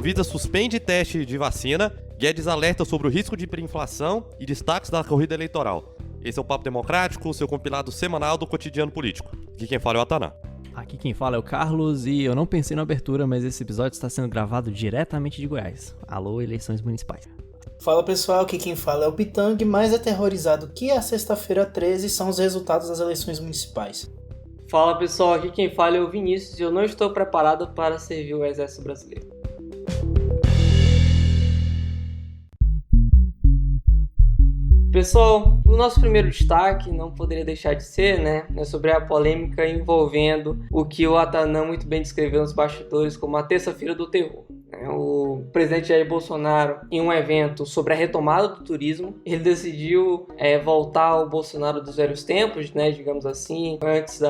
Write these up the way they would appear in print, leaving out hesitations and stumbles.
Anvisa suspende teste de vacina, Guedes alerta sobre o risco de hiperinflação e destaques da corrida eleitoral. Esse é o Papo Democrático, seu compilado semanal do cotidiano político. Aqui quem fala é o Atanã. Aqui quem fala é o Carlos e eu não pensei na abertura, mas esse episódio está sendo gravado diretamente de Goiás. Alô, eleições municipais. Fala pessoal, aqui quem fala é o Pitang, mais aterrorizado que a sexta-feira 13 são os resultados das eleições municipais. Fala pessoal, aqui quem fala é o Vinícius e eu não estou preparado para servir o Exército Brasileiro. Pessoal, o nosso primeiro destaque não poderia deixar de ser, é sobre a polêmica envolvendo o que o Atanã muito bem descreveu nos bastidores como a terça-feira do terror. O presidente Jair Bolsonaro, em um evento sobre a retomada do turismo, ele decidiu voltar ao Bolsonaro dos velhos tempos, digamos assim, antes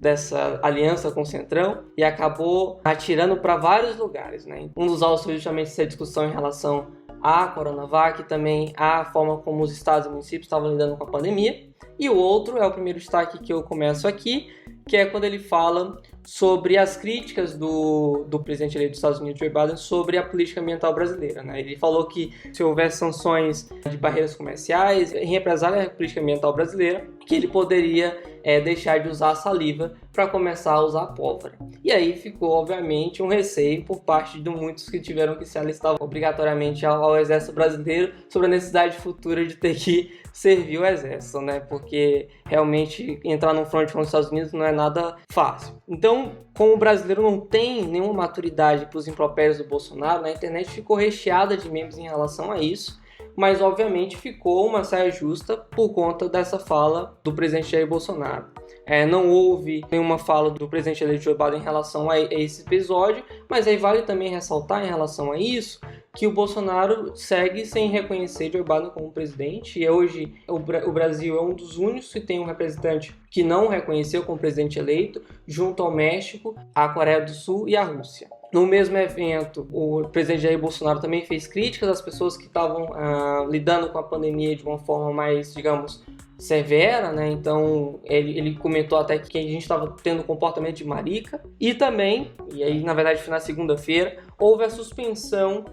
dessa aliança com o Centrão, e acabou atirando para vários lugares. Um dos alvos foi justamente essa discussão em relação à Coronavac e também à forma como os estados e municípios estavam lidando com a pandemia. E o outro é o primeiro destaque que eu começo aqui, que é quando ele fala sobre as críticas do presidente eleito dos Estados Unidos, Joe Biden, sobre a política ambiental brasileira. Ele falou que se houvesse sanções de barreiras comerciais, em represália à política ambiental brasileira, que ele poderia deixar de usar a saliva para começar a usar a pólvora. E aí ficou, obviamente, um receio por parte de muitos que tiveram que se alistar obrigatoriamente ao Exército Brasileiro sobre a necessidade futura de ter que servir o Exército, porque realmente entrar num front com os Estados Unidos não é nada fácil. Então, como o brasileiro não tem nenhuma maturidade para os impropérios do Bolsonaro, a internet ficou recheada de memes em relação a isso, mas obviamente ficou uma saia justa por conta dessa fala do presidente Jair Bolsonaro. Não houve nenhuma fala do presidente eleito Joe Biden em relação a esse episódio, mas aí vale também ressaltar em relação a isso que o Bolsonaro segue sem reconhecer Joe Biden como presidente, e hoje o Brasil é um dos únicos que tem um representante que não o reconheceu como presidente eleito, junto ao México, a Coreia do Sul e a Rússia. No mesmo evento, o presidente Jair Bolsonaro também fez críticas às pessoas que estavam lidando com a pandemia de uma forma mais, digamos, severa, Então ele comentou até que a gente estava tendo comportamento de marica. E também, e aí na verdade foi na segunda-feira, houve a suspensão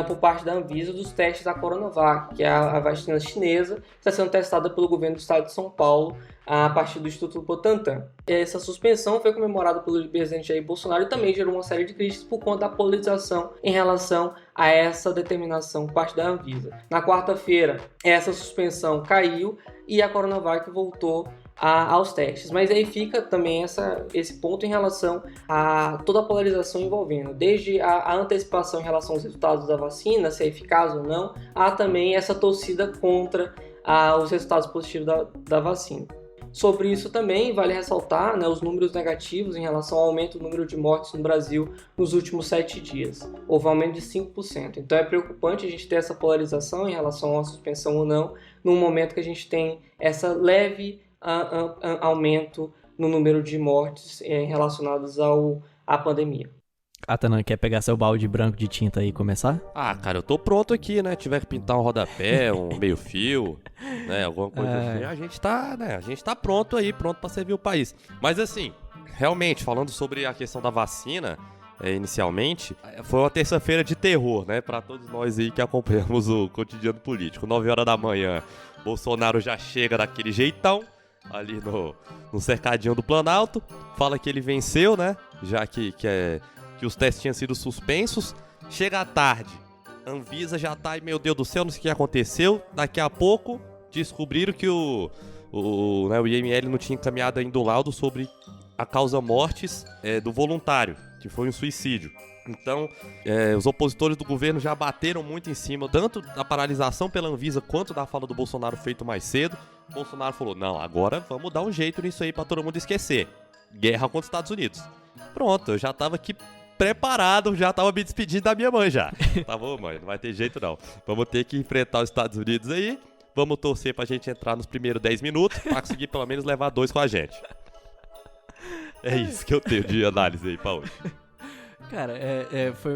por parte da Anvisa dos testes da Coronavac, que é a vacina chinesa, que está sendo testada pelo governo do estado de São Paulo a partir do Instituto Butantan. Essa suspensão foi comemorada pelo presidente Jair Bolsonaro e também gerou uma série de críticas por conta da politização em relação a essa determinação por parte da Anvisa. Na quarta-feira, essa suspensão caiu e a Coronavac voltou aos testes, mas aí fica também esse ponto em relação a toda a polarização envolvendo, desde a antecipação em relação aos resultados da vacina, se é eficaz ou não, há também essa torcida contra os resultados positivos da vacina. Sobre isso também vale ressaltar os números negativos em relação ao aumento do número de mortes no Brasil nos últimos 7 dias. Houve um aumento de 5%. Então é preocupante a gente ter essa polarização em relação à suspensão ou não, num momento que a gente tem essa leve aumento no número de mortes relacionadas à pandemia. Atanã, quer pegar seu balde branco de tinta aí e começar? Cara, eu tô pronto aqui, Tiver que pintar um rodapé, um meio fio, alguma coisa assim. A gente tá pronto aí, pronto pra servir o país. Mas assim, realmente, falando sobre a questão da vacina, inicialmente, foi uma terça-feira de terror, pra todos nós aí que acompanhamos o cotidiano político. 9 horas da manhã, Bolsonaro já chega daquele jeitão, ali no cercadinho do Planalto, fala que ele venceu, já que os testes tinham sido suspensos. Chega à tarde, Anvisa já tá, meu Deus do céu, não sei o que aconteceu. Daqui a pouco, descobriram que o IML não tinha encaminhado ainda o laudo sobre a causa mortes do voluntário, que foi um suicídio. Então, os opositores do governo já bateram muito em cima, tanto da paralisação pela Anvisa, quanto da fala do Bolsonaro feito mais cedo. O Bolsonaro falou, não, agora vamos dar um jeito nisso aí pra todo mundo esquecer. Guerra contra os Estados Unidos. Pronto, eu já tava aqui preparado, já tava me despedindo da minha mãe já. Tá bom, mãe, não vai ter jeito não. Vamos ter que enfrentar os Estados Unidos aí. Vamos torcer pra gente entrar nos primeiros 10 minutos pra conseguir pelo menos levar 2 com a gente. É isso que eu tenho de análise aí pra hoje. Cara,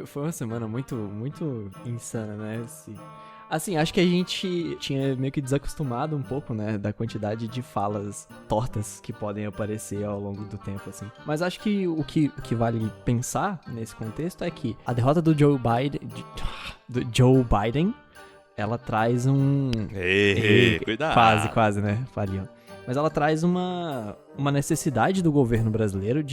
foi uma semana muito, muito insana, Assim, acho que a gente tinha meio que desacostumado um pouco, né, da quantidade de falas tortas que podem aparecer ao longo do tempo, assim. Mas acho que o que vale pensar nesse contexto é que a derrota do Joe Biden, ela traz um... Cuidado. Quase, né, Fariam. Mas ela traz uma necessidade do governo brasileiro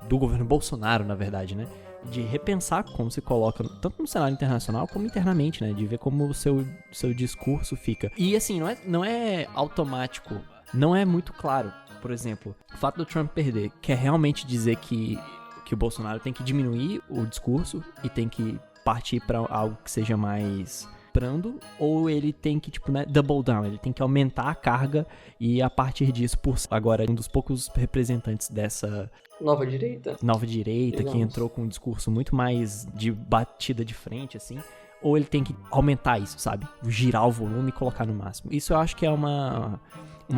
do governo Bolsonaro, na verdade, né? De repensar como se coloca, tanto no cenário internacional como internamente, né? De ver como o seu discurso fica. E assim, não é automático, não é muito claro. Por exemplo, o fato do Trump perder quer realmente dizer que o Bolsonaro tem que diminuir o discurso e tem que partir para algo que seja mais brando, ou ele tem que, double down, ele tem que aumentar a carga e a partir disso, por agora, um dos poucos representantes dessa nova direita, que entrou com um discurso muito mais de batida de frente, assim, ou ele tem que aumentar isso, sabe? Girar o volume e colocar no máximo. Isso eu acho que é uma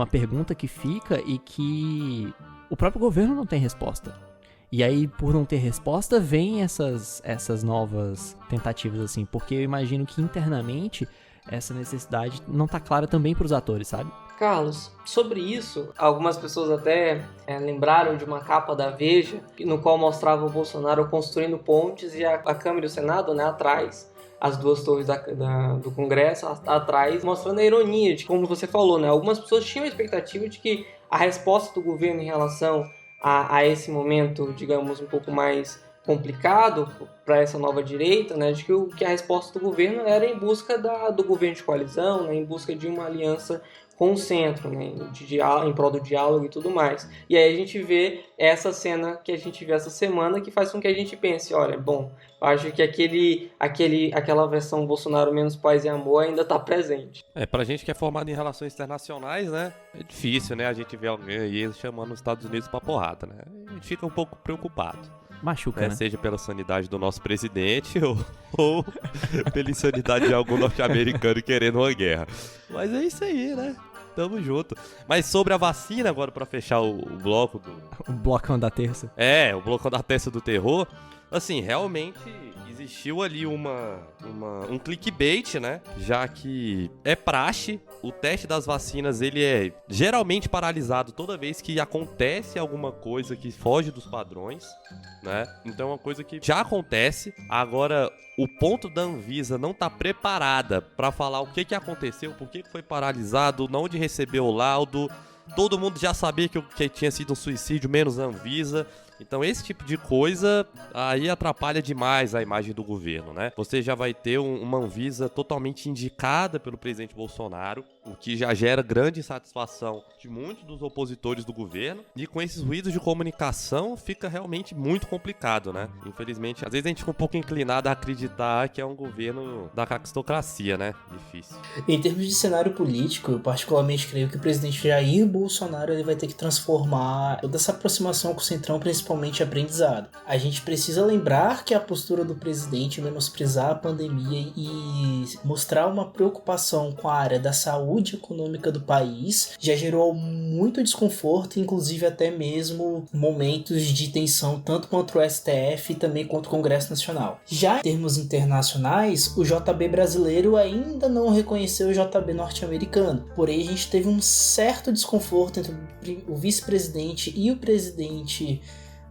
pergunta que fica e que o próprio governo não tem resposta. E aí, por não ter resposta, vem essas novas tentativas, assim, porque eu imagino que internamente essa necessidade não tá clara também pros atores, sabe? Carlos, sobre isso, algumas pessoas até lembraram de uma capa da Veja, no qual mostrava o Bolsonaro construindo pontes e a Câmara e o Senado, né, atrás, as duas torres do Congresso atrás, mostrando a ironia de, como você falou, né, algumas pessoas tinham a expectativa de que a resposta do governo em relação a esse momento, digamos, um pouco mais complicado para essa nova direita, né, de que a resposta do governo era em busca do governo de coalizão, né, em busca de uma aliança com o centro, né, em prol do diálogo e tudo mais. E aí a gente vê essa cena que a gente vê essa semana que faz com que a gente pense, olha, bom, eu acho que aquela versão Bolsonaro menos paz e amor ainda está presente. Pra gente que é formado em relações internacionais, né, é difícil, né, a gente vê alguém aí chamando os Estados Unidos pra porrada, né, a gente fica um pouco preocupado. Machuca, né? Seja pela sanidade do nosso presidente ou pela insanidade de algum norte-americano querendo uma guerra. Mas é isso aí, né? Tamo junto. Mas sobre a vacina, agora pra fechar o bloco do... O blocão da terça. O blocão da terça do terror. Assim, realmente existiu ali um clickbait, né? Já que é praxe, o teste das vacinas, ele é geralmente paralisado toda vez que acontece alguma coisa que foge dos padrões, né? Então é uma coisa que já acontece. Agora, o ponto da Anvisa não tá preparada pra falar o que aconteceu, por que foi paralisado, onde recebeu o laudo. Todo mundo já sabia que tinha sido um suicídio, menos a Anvisa. Então esse tipo de coisa aí atrapalha demais a imagem do governo, né? Você já vai ter uma Anvisa totalmente indicada pelo presidente Bolsonaro, o que já gera grande insatisfação de muitos dos opositores do governo. E com esses ruídos de comunicação fica realmente muito complicado, né? Infelizmente, às vezes a gente fica um pouco inclinado a acreditar que é um governo da caquistocracia, né? Difícil. Em termos de cenário político, eu particularmente creio que o presidente Jair Bolsonaro ele vai ter que transformar toda essa aproximação com o Centrão, principalmente aprendizado. A gente precisa lembrar que a postura do presidente é menosprezar a pandemia e mostrar uma preocupação com a área da saúde econômica do país já gerou muito desconforto, inclusive até mesmo momentos de tensão tanto contra o STF e também contra o Congresso Nacional. Já em termos internacionais, o JB brasileiro ainda não reconheceu o JB norte-americano, porém a gente teve um certo desconforto entre o vice-presidente e o presidente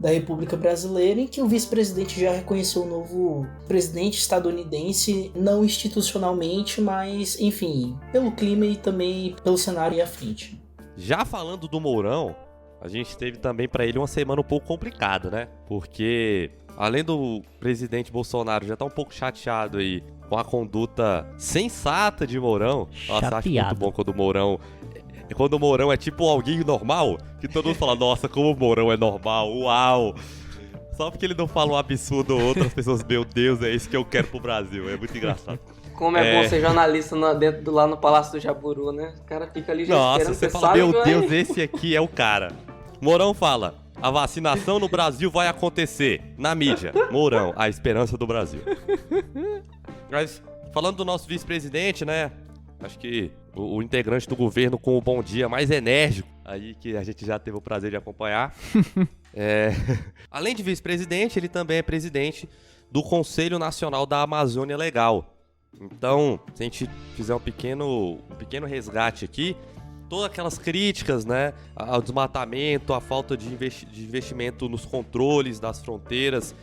da República Brasileira, em que o vice-presidente já reconheceu o novo presidente estadunidense, não institucionalmente, mas, enfim, pelo clima e também pelo cenário e à frente. Já falando do Mourão, a gente teve também pra ele uma semana um pouco complicada, né? Porque, além do presidente Bolsonaro já tá um pouco chateado aí com a conduta sensata de Mourão, nossa, acho muito bom quando o Mourão é tipo alguém normal, que todo mundo fala, nossa, como o Mourão é normal, uau! Só porque ele não fala um absurdo ou outras pessoas, meu Deus, é isso que eu quero pro Brasil, é muito engraçado. Como é bom ser jornalista lá no Palácio do Jaburu, né? O cara fica ali já esperando. Nossa, você fala, meu Deus, esse aqui é o cara. Mourão fala, a vacinação no Brasil vai acontecer, na mídia. Mourão, a esperança do Brasil. Mas, falando do nosso vice-presidente, né? Acho que o integrante do governo com o bom dia mais enérgico aí que a gente já teve o prazer de acompanhar. Além de vice-presidente, ele também é presidente do Conselho Nacional da Amazônia Legal, Então, se a gente fizer um pequeno resgate aqui, todas aquelas críticas, né, ao desmatamento, à falta de investimento nos controles das fronteiras,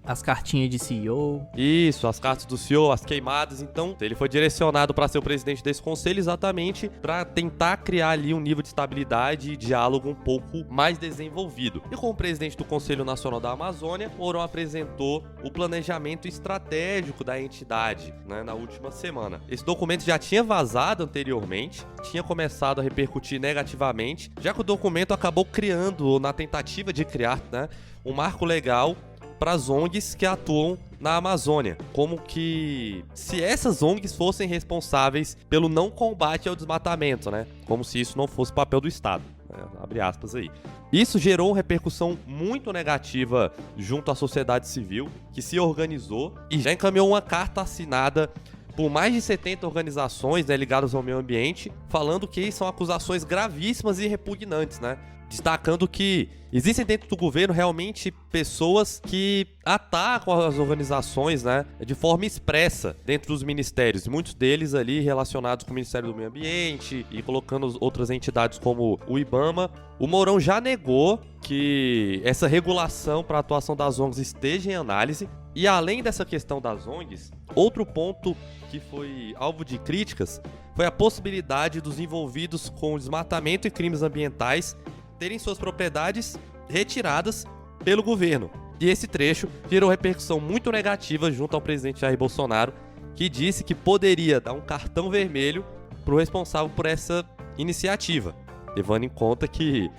As cartinhas de CEO. isso, as cartas do CEO, as queimadas. Então, ele foi direcionado para ser o presidente desse conselho exatamente para tentar criar ali um nível de estabilidade e diálogo um pouco mais desenvolvido. E como presidente do Conselho Nacional da Amazônia, Mourão apresentou o planejamento estratégico da entidade, né, na última semana. Esse documento já tinha vazado anteriormente, tinha começado a repercutir negativamente, já que o documento acabou criando, na tentativa de criar, né, um marco legal para as ONGs que atuam na Amazônia, como que se essas ONGs fossem responsáveis pelo não combate ao desmatamento, né? Como se isso não fosse papel do Estado, né? Abre aspas aí. Isso gerou uma repercussão muito negativa junto à sociedade civil, que se organizou e já encaminhou uma carta assinada por mais de 70 organizações, né, ligadas ao meio ambiente, falando que são acusações gravíssimas e repugnantes, né? Destacando que existem dentro do governo realmente pessoas que atacam as organizações, né, de forma expressa dentro dos ministérios, muitos deles ali relacionados com o Ministério do Meio Ambiente e colocando outras entidades como o IBAMA. O Mourão já negou que essa regulação para a atuação das ONGs esteja em análise. E além dessa questão das ONGs, outro ponto que foi alvo de críticas foi a possibilidade dos envolvidos com desmatamento e crimes ambientais terem suas propriedades retiradas pelo governo. E esse trecho gerou repercussão muito negativa junto ao presidente Jair Bolsonaro, que disse que poderia dar um cartão vermelho para o responsável por essa iniciativa, levando em conta que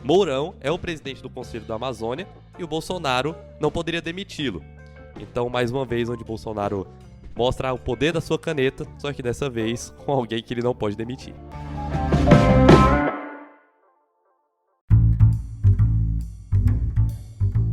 Mourão é o presidente do Conselho da Amazônia e o Bolsonaro não poderia demiti-lo. Então, mais uma vez, onde Bolsonaro mostra o poder da sua caneta, só que dessa vez com alguém que ele não pode demitir.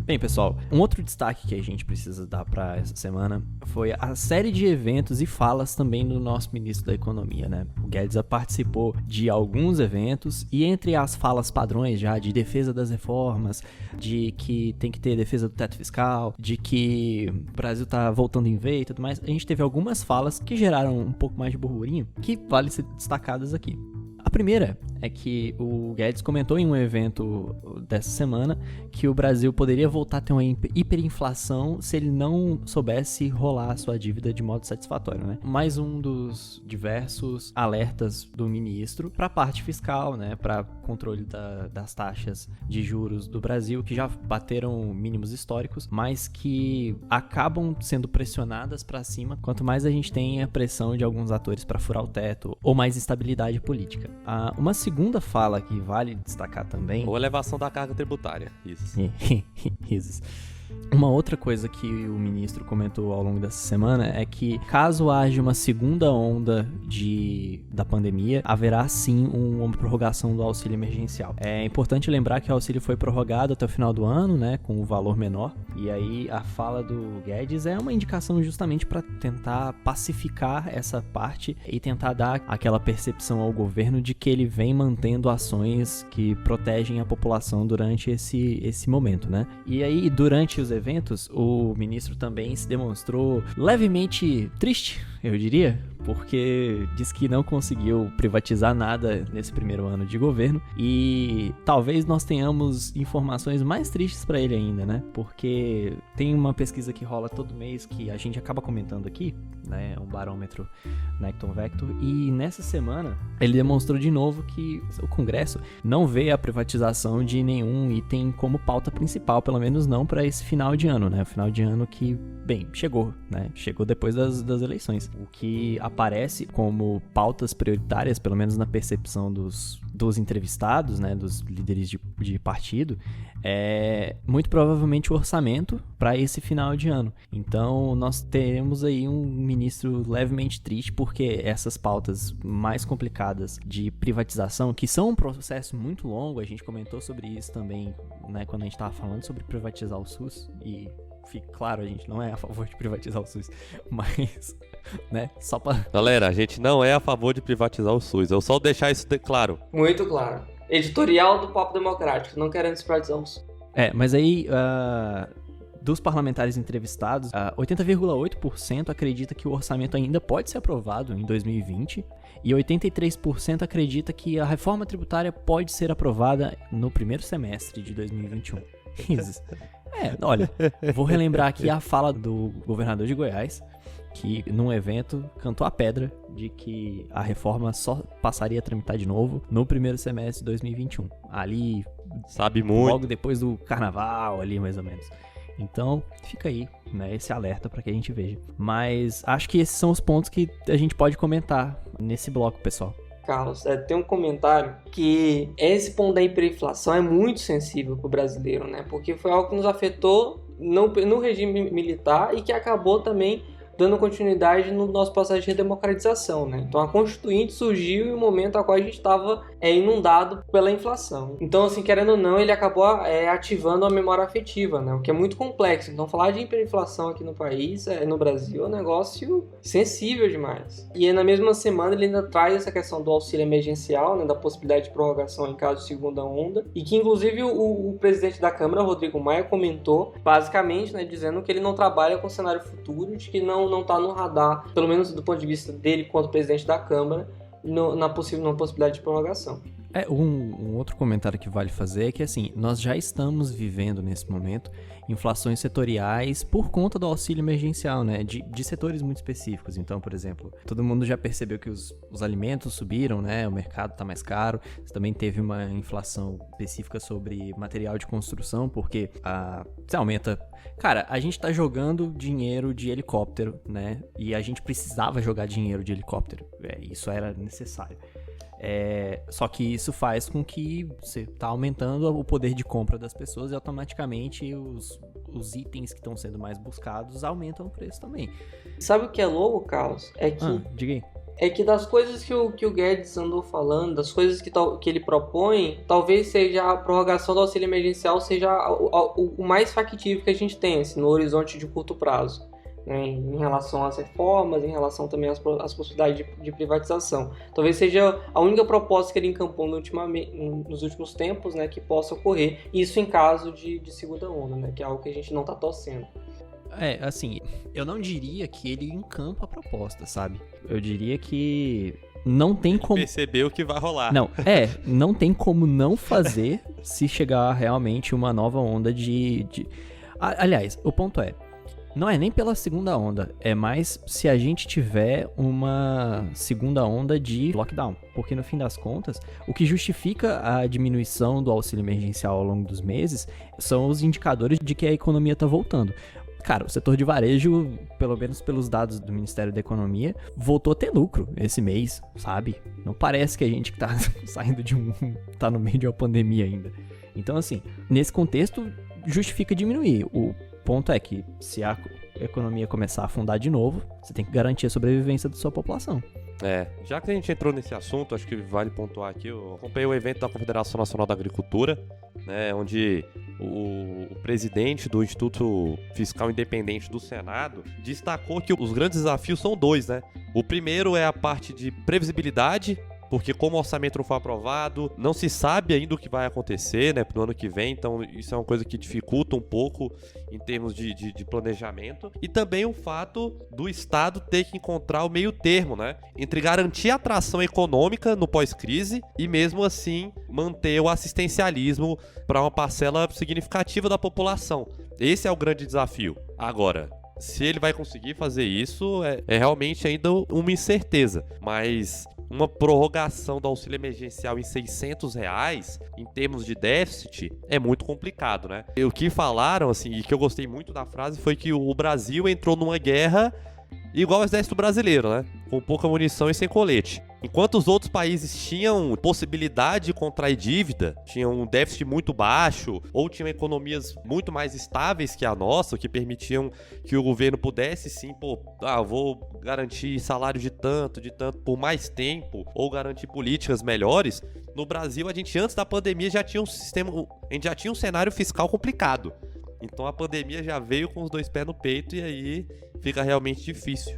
Bem, pessoal, um outro destaque que a gente precisa dar para essa semana foi a série de eventos e falas também do nosso ministro da Economia, né? O Guedes participou de alguns eventos e entre as falas padrões já de defesa das reformas, de que tem que ter defesa do teto fiscal, de que o Brasil tá voltando em V e tudo mais, a gente teve algumas falas que geraram um pouco mais de burburinho que vale ser destacadas aqui. A primeira é que o Guedes comentou em um evento dessa semana que o Brasil poderia voltar a ter uma hiperinflação se ele não soubesse rolar a sua dívida de modo satisfatório, né? Mais um dos diversos alertas do ministro para a parte fiscal, né? Para controle das taxas de juros do Brasil, que já bateram mínimos históricos, mas que acabam sendo pressionadas para cima quanto mais a gente tem a pressão de alguns atores para furar o teto ou mais instabilidade política. Uma segunda fala que vale destacar também... Ou elevação da carga tributária, isso. Risos. Uma outra coisa que o ministro comentou ao longo dessa semana é que, caso haja uma segunda onda da pandemia, haverá sim uma prorrogação do auxílio emergencial. É importante lembrar que o auxílio foi prorrogado até o final do ano, né, com o valor menor, e aí a fala do Guedes é uma indicação justamente para tentar pacificar essa parte e tentar dar aquela percepção ao governo de que ele vem mantendo ações que protegem a população durante esse momento, né? E aí, durante os eventos, o ministro também se demonstrou levemente triste, eu diria, porque diz que não conseguiu privatizar nada nesse primeiro ano de governo e talvez nós tenhamos informações mais tristes para ele ainda, né? Porque tem uma pesquisa que rola todo mês que a gente acaba comentando aqui, né? É um barômetro Necton Vector, e nessa semana ele demonstrou de novo que o Congresso não vê a privatização de nenhum item como pauta principal, pelo menos não para esse final de ano, né? O final de ano que, bem, chegou, né? Chegou depois das eleições. O que aparece como pautas prioritárias, pelo menos na percepção dos entrevistados, né? Dos líderes de partido, é muito provavelmente o orçamento para esse final de ano. Então, nós teremos aí um ministro levemente triste, porque essas pautas mais complicadas de privatização, que são um processo muito longo, a gente comentou sobre isso também, né, quando a gente estava falando sobre privatizar o SUS, e fique claro, a gente não é a favor de privatizar o SUS, mas, né, só para... Galera, a gente não é a favor de privatizar o SUS, eu só vou deixar isso claro. Muito claro. Editorial do Papo Democrático, não querendo privatizar o SUS. Mas aí, Dos parlamentares entrevistados, 80,8% acredita que o orçamento ainda pode ser aprovado em 2020 e 83% acredita que a reforma tributária pode ser aprovada no primeiro semestre de 2021. Risos. Olha, vou relembrar aqui a fala do governador de Goiás, que num evento cantou a pedra de que a reforma só passaria a tramitar de novo no primeiro semestre de 2021. Ali, sabe muito. Logo depois do carnaval, ali mais ou menos. Então, fica aí, né, esse alerta para que a gente veja. Mas acho que esses são os pontos que a gente pode comentar nesse bloco, pessoal. Carlos, tem um comentário que esse ponto da hiperinflação é muito sensível para o brasileiro, né? Porque foi algo que nos afetou no regime militar e que acabou também dando continuidade no nosso processo de redemocratização, né? Então a Constituinte surgiu em um momento a qual a gente estava inundado pela inflação. Então, assim, querendo ou não, ele acabou ativando a memória afetiva, né? O que é muito complexo. Então, falar de hiperinflação aqui no país, no Brasil, é um negócio sensível demais. E na mesma semana ele ainda traz essa questão do auxílio emergencial, né? Da possibilidade de prorrogação em caso de segunda onda, e que inclusive o presidente da Câmara, Rodrigo Maia, comentou, basicamente, né, dizendo que ele não trabalha com cenário futuro, de que não está no radar, pelo menos do ponto de vista dele quanto presidente da Câmara, na possibilidade de prorrogação. Um outro comentário que vale fazer é que, assim, nós já estamos vivendo nesse momento inflações setoriais por conta do auxílio emergencial, né, de setores muito específicos. Então, por exemplo, todo mundo já percebeu que os alimentos subiram, né, o mercado tá mais caro. Você também teve uma inflação específica sobre material de construção, porque você aumenta... Cara, a gente tá jogando dinheiro de helicóptero, né, e a gente precisava jogar dinheiro de helicóptero. Isso era necessário. Só que isso faz com que você tá aumentando o poder de compra das pessoas e automaticamente os itens que estão sendo mais buscados aumentam o preço também. Sabe o que é louco, Carlos? Diga aí. É que das coisas que o Guedes andou falando, das coisas que ele propõe, talvez seja a prorrogação do auxílio emergencial seja o mais factível que a gente tem, assim, no horizonte de curto prazo. Né, em relação às reformas, em relação também às possibilidades de privatização. Talvez seja a única proposta que ele encampou nos últimos tempos, né, que possa ocorrer, isso em caso de segunda onda, né, que é algo que a gente não está torcendo. Assim, eu não diria que ele encampa a proposta, sabe? Eu diria que não tem como... perceber o que vai rolar. Não tem como não fazer se chegar realmente uma nova onda Aliás, o ponto não é nem pela segunda onda, é mais se a gente tiver uma segunda onda de lockdown. Porque no fim das contas, o que justifica a diminuição do auxílio emergencial ao longo dos meses são os indicadores de que a economia está voltando. Cara, o setor de varejo, pelo menos pelos dados do Ministério da Economia, voltou a ter lucro esse mês, sabe? Não parece que a gente que tá saindo tá no meio de uma pandemia ainda. Então, assim, nesse contexto, justifica diminuir. O ponto é que se a economia começar a afundar de novo, você tem que garantir a sobrevivência da sua população. Já que a gente entrou nesse assunto, acho que vale pontuar aqui, eu acompanhei o evento da Confederação Nacional da Agricultura, né, onde o presidente do Instituto Fiscal Independente do Senado destacou que os grandes desafios são dois, né? O primeiro é a parte de previsibilidade, porque como o orçamento não foi aprovado, não se sabe ainda o que vai acontecer, né, pro ano que vem, então isso é uma coisa que dificulta um pouco em termos de planejamento, e também o fato do Estado ter que encontrar o meio termo, né, entre garantir a atração econômica no pós-crise e mesmo assim manter o assistencialismo para uma parcela significativa da população. Esse é o grande desafio. Agora, se ele vai conseguir fazer isso, é realmente ainda uma incerteza, mas uma prorrogação do auxílio emergencial em R$600, em termos de déficit, é muito complicado, né? E o que falaram, assim, e que eu gostei muito da frase, foi que o Brasil entrou numa guerra igual ao exército brasileiro, né? Com pouca munição e sem colete. Enquanto os outros países tinham possibilidade de contrair dívida, tinham um déficit muito baixo, ou tinham economias muito mais estáveis que a nossa, que permitiam que o governo pudesse sim, vou garantir salário de tanto por mais tempo, ou garantir políticas melhores. No Brasil, a gente antes da pandemia já tinha um cenário fiscal complicado. Então a pandemia já veio com os dois pés no peito e aí fica realmente difícil.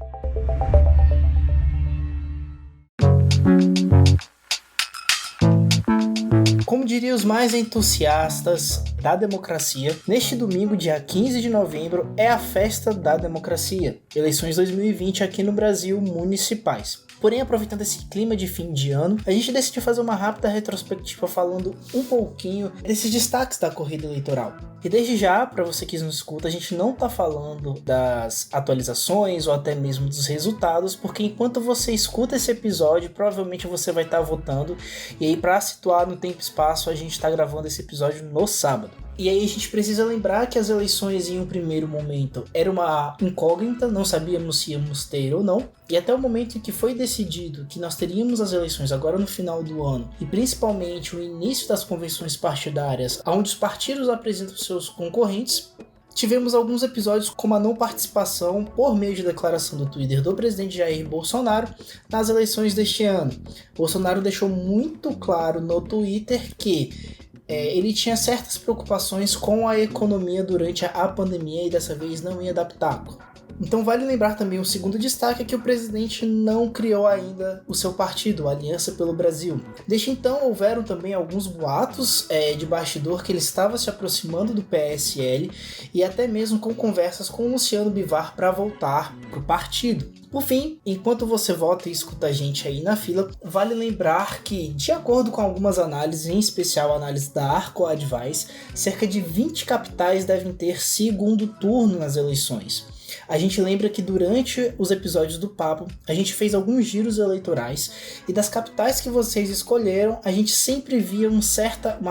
Como diriam os mais entusiastas da democracia, neste domingo, dia 15 de novembro, é a festa da democracia. Eleições 2020 aqui no Brasil, municipais. Porém, aproveitando esse clima de fim de ano, a gente decidiu fazer uma rápida retrospectiva falando um pouquinho desses destaques da corrida eleitoral. E desde já, para você que nos escuta, a gente não está falando das atualizações ou até mesmo dos resultados, porque enquanto você escuta esse episódio, provavelmente você vai estar votando. E aí, para situar no tempo e espaço, a gente está gravando esse episódio no sábado. E aí a gente precisa lembrar que as eleições em um primeiro momento era uma incógnita, não sabíamos se íamos ter ou não. E até o momento em que foi decidido que nós teríamos as eleições agora no final do ano, e principalmente o início das convenções partidárias, onde os partidos apresentam seus concorrentes, tivemos alguns episódios como a não participação por meio de declaração do Twitter do presidente Jair Bolsonaro nas eleições deste ano. Bolsonaro deixou muito claro no Twitter que ele tinha certas preocupações com a economia durante a pandemia e dessa vez não ia dar pitaco. Então vale lembrar também o segundo destaque é que o presidente não criou ainda o seu partido, a Aliança pelo Brasil. Desde então houveram também alguns boatos de bastidor que ele estava se aproximando do PSL e até mesmo com conversas com o Luciano Bivar para voltar para o partido. Por fim, enquanto você vota e escuta a gente aí na fila, vale lembrar que, de acordo com algumas análises, em especial a análise da Arco Advice, cerca de 20 capitais devem ter segundo turno nas eleições. A gente lembra que durante os episódios do Papo, a gente fez alguns giros eleitorais e das capitais que vocês escolheram, a gente sempre via uma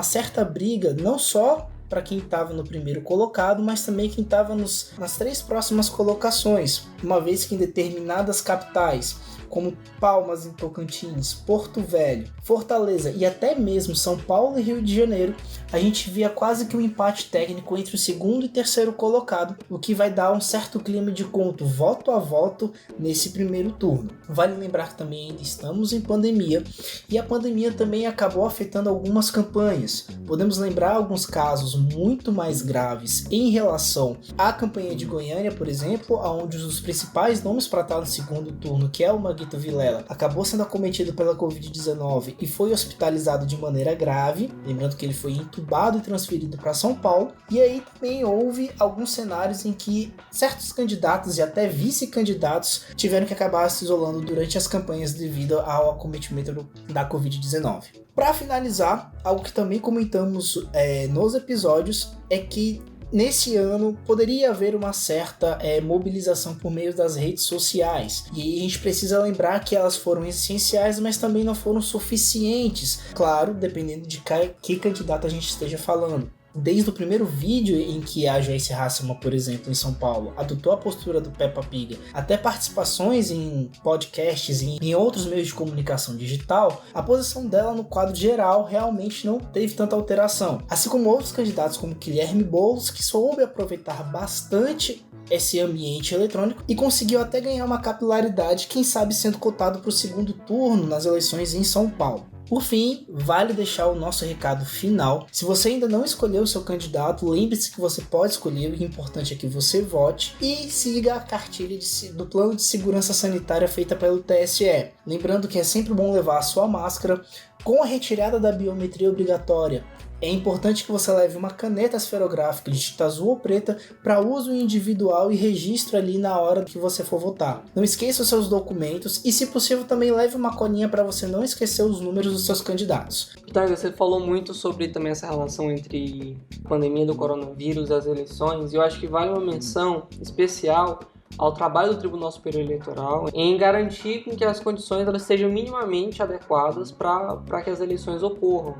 certa briga, não só para quem estava no primeiro colocado, mas também quem estava nas 3 próximas colocações, uma vez que em determinadas capitais, como Palmas em Tocantins, Porto Velho, Fortaleza e até mesmo São Paulo e Rio de Janeiro, a gente via quase que um empate técnico entre o segundo e terceiro colocado, o que vai dar um certo clima de conto voto a voto nesse primeiro turno. Vale lembrar que também ainda estamos em pandemia e a pandemia também acabou afetando algumas campanhas. Podemos lembrar alguns casos muito mais graves em relação à campanha de Goiânia, por exemplo, onde os principais nomes para estar no segundo turno, que é o Maguito Vilela, acabou sendo acometido pela Covid-19 e foi hospitalizado de maneira grave, lembrando que ele foi entubado e transferido para São Paulo. E aí também houve alguns cenários em que certos candidatos e até vice-candidatos tiveram que acabar se isolando durante as campanhas devido ao acometimento da Covid-19. Para finalizar, algo que também comentamos nos episódios é que nesse ano poderia haver uma certa mobilização por meio das redes sociais. E a gente precisa lembrar que elas foram essenciais, mas também não foram suficientes. Claro, dependendo de que candidato a gente esteja falando. Desde o primeiro vídeo em que a Joyce Hasselman, por exemplo, em São Paulo, adotou a postura do Peppa Pig, até participações em podcasts e em outros meios de comunicação digital, a posição dela no quadro geral realmente não teve tanta alteração. Assim como outros candidatos como Guilherme Boulos, que soube aproveitar bastante esse ambiente eletrônico e conseguiu até ganhar uma capilaridade, quem sabe sendo cotado para o segundo turno nas eleições em São Paulo. Por fim, vale deixar o nosso recado final. Se você ainda não escolheu o seu candidato, lembre-se que você pode escolher, o importante é que você vote e siga a cartilha do plano de segurança sanitária feita pelo TSE. Lembrando que é sempre bom levar a sua máscara, com a retirada da biometria obrigatória. É importante que você leve uma caneta esferográfica de tinta azul ou preta para uso individual e registro ali na hora que você for votar. Não esqueça os seus documentos e, se possível, também leve uma colinha para você não esquecer os números dos seus candidatos. Então, você falou muito sobre também essa relação entre a pandemia do coronavírus e as eleições, e eu acho que vale uma menção especial ao trabalho do Tribunal Superior Eleitoral em garantir que as condições elas sejam minimamente adequadas para que as eleições ocorram.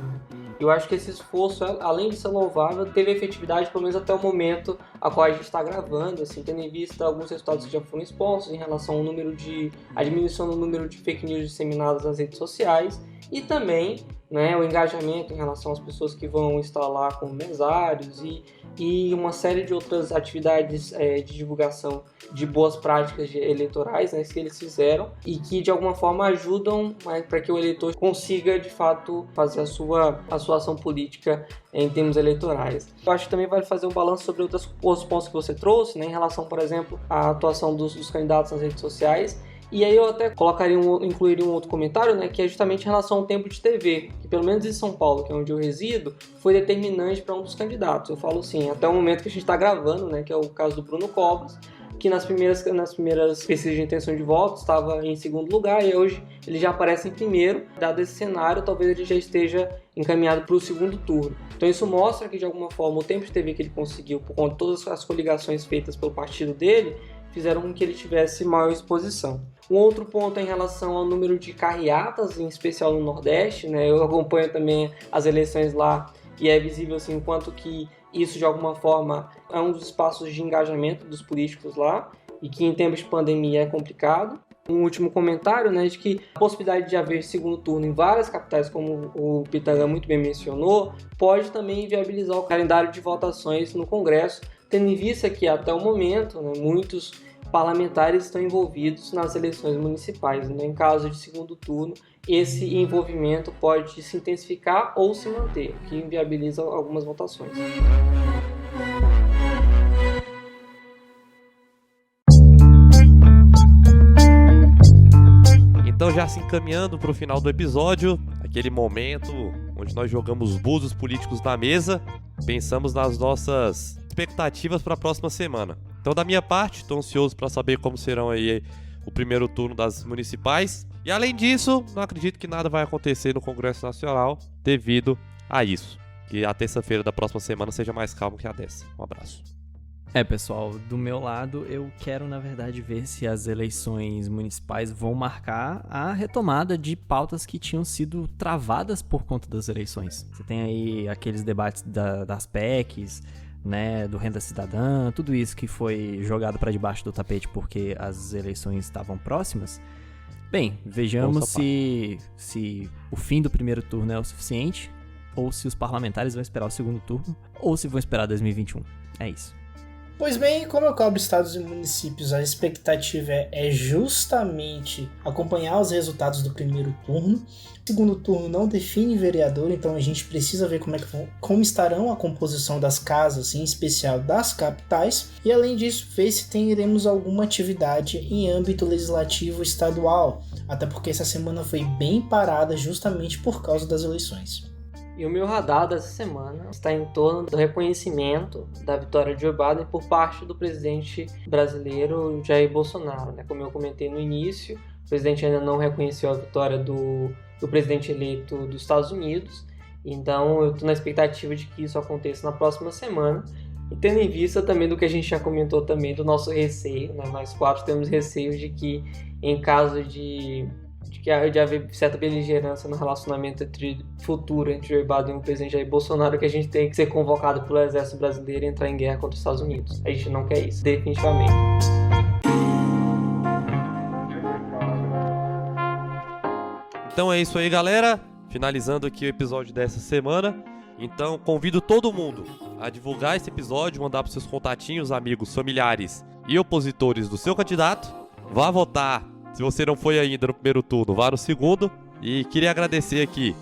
Eu acho que esse esforço, além de ser louvável, teve efetividade pelo menos até o momento a qual a gente está gravando, assim, tendo em vista alguns resultados que já foram expostos em relação ao número à diminuição do número de fake news disseminadas nas redes sociais e também, né, o engajamento em relação às pessoas que vão estar lá como mesários e uma série de outras atividades de divulgação de boas práticas eleitorais, né, que eles fizeram e que de alguma forma ajudam para que o eleitor consiga de fato fazer a sua ação política em termos eleitorais. Eu acho que também vale fazer um balanço sobre outros pontos que você trouxe, né, em relação, por exemplo, à atuação dos candidatos nas redes sociais. E aí eu até incluiria um outro comentário, né, que é justamente em relação ao tempo de TV, que pelo menos em São Paulo, que é onde eu resido, foi determinante para um dos candidatos. Eu falo assim, até o momento que a gente está gravando, né, que é o caso do Bruno Covas, que nas primeiras pesquisas de intenção de voto estava em segundo lugar e hoje ele já aparece em primeiro. Dado esse cenário, talvez ele já esteja encaminhado para o segundo turno. Então isso mostra que, de alguma forma, o tempo de TV que ele conseguiu, por conta de todas as coligações feitas pelo partido dele, fizeram com que ele tivesse maior exposição. Um outro ponto é em relação ao número de carreatas, em especial no Nordeste, né? Eu acompanho também as eleições lá e é visível assim, quanto que isso, de alguma forma, é um dos espaços de engajamento dos políticos lá e que em tempos de pandemia é complicado. Um último comentário, né, de que a possibilidade de haver segundo turno em várias capitais, como o Pitanga muito bem mencionou, pode também viabilizar o calendário de votações no Congresso, tendo em vista que, até o momento, né, muitos parlamentares estão envolvidos nas eleições municipais. Né? Em caso de segundo turno, esse envolvimento pode se intensificar ou se manter, o que inviabiliza algumas votações. Então, já se encaminhando para o final do episódio, aquele momento onde nós jogamos búzios políticos na mesa, pensamos nas nossas expectativas para a próxima semana. Então, da minha parte, estou ansioso para saber como serão aí o primeiro turno das municipais. E além disso, não acredito que nada vai acontecer no Congresso Nacional devido a isso. Que a terça-feira da próxima semana seja mais calma que a dessa. Um abraço. Pessoal, do meu lado, eu quero, na verdade, ver se as eleições municipais vão marcar a retomada de pautas que tinham sido travadas por conta das eleições. Você tem aí aqueles debates das PECs, né, do Renda Cidadã, tudo isso que foi jogado para debaixo do tapete porque as eleições estavam próximas. Bem, vejamos se o fim do primeiro turno é o suficiente, ou se os parlamentares vão esperar o segundo turno, ou se vão esperar 2021. É isso. Pois bem, como eu cobro estados e municípios, a expectativa é justamente acompanhar os resultados do primeiro turno. O segundo turno não define vereador, então a gente precisa ver como estarão a composição das casas, em especial das capitais. E além disso, ver se teremos alguma atividade em âmbito legislativo estadual, até porque essa semana foi bem parada justamente por causa das eleições. E o meu radar dessa semana está em torno do reconhecimento da vitória de Joe Biden por parte do presidente brasileiro Jair Bolsonaro. Né? Como eu comentei no início, o presidente ainda não reconheceu a vitória do presidente eleito dos Estados Unidos, então eu estou na expectativa de que isso aconteça na próxima semana. E tendo em vista também do que a gente já comentou também do nosso receio, né? Nós quatro temos receio de que em caso de haver certa beligerância no relacionamento futuro entre Joe Biden e o presidente Jair Bolsonaro, que a gente tem que ser convocado pelo exército brasileiro e entrar em guerra contra os Estados Unidos. A gente não quer isso, definitivamente. Então é isso aí, galera. Finalizando aqui o episódio dessa semana. Então convido todo mundo a divulgar esse episódio, mandar para seus contatinhos, amigos, familiares e opositores do seu candidato. Vá votar. Se você não foi ainda no primeiro turno, vá no segundo. E queria agradecer aqui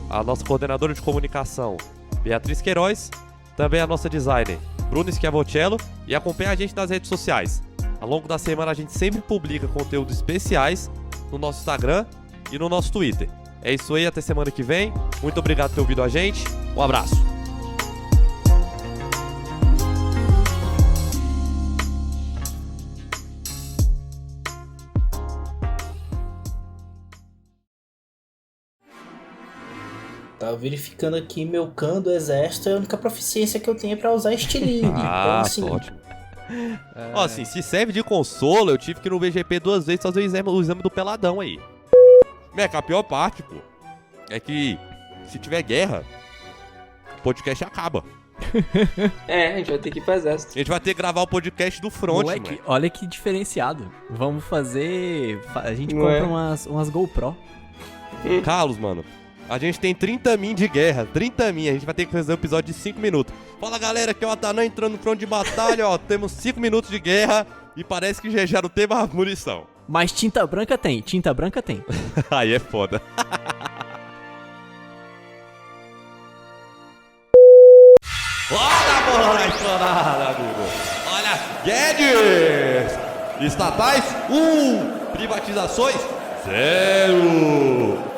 a nossa coordenadora de comunicação, Beatriz Queiroz, também a nossa designer, Bruno Schiavocello, e acompanhe a gente nas redes sociais. Ao longo da semana a gente sempre publica conteúdos especiais no nosso Instagram e no nosso Twitter. É isso aí, até semana que vem. Muito obrigado por ter ouvido a gente. Um abraço. Tava verificando aqui, meu cano do exército é a única proficiência que eu tenho pra usar estilingue. Então, assim, ótimo. Ó, assim, se serve de consolo, eu tive que ir no VGP 2 vezes fazer o exame do peladão aí. Meca, a pior parte, pô, é que se tiver guerra, o podcast acaba. A gente vai ter que ir pro exército. A gente vai ter que gravar o podcast do front, Moleque, mano. olha que diferenciado. Vamos fazer... A gente compra umas GoPro. Carlos, mano, a gente tem 30 min de guerra, 30 min, a gente vai ter que fazer um episódio de 5 minutos. Fala, galera, aqui é o Atanã entrando no front de batalha, ó, temos 5 minutos de guerra e parece que já não tem mais munição. Mas tinta branca tem, tinta branca tem. Aí é foda. Olha a bola na estourada, amigo. Olha, Guedes. Estatais 1. Privatizações, zero.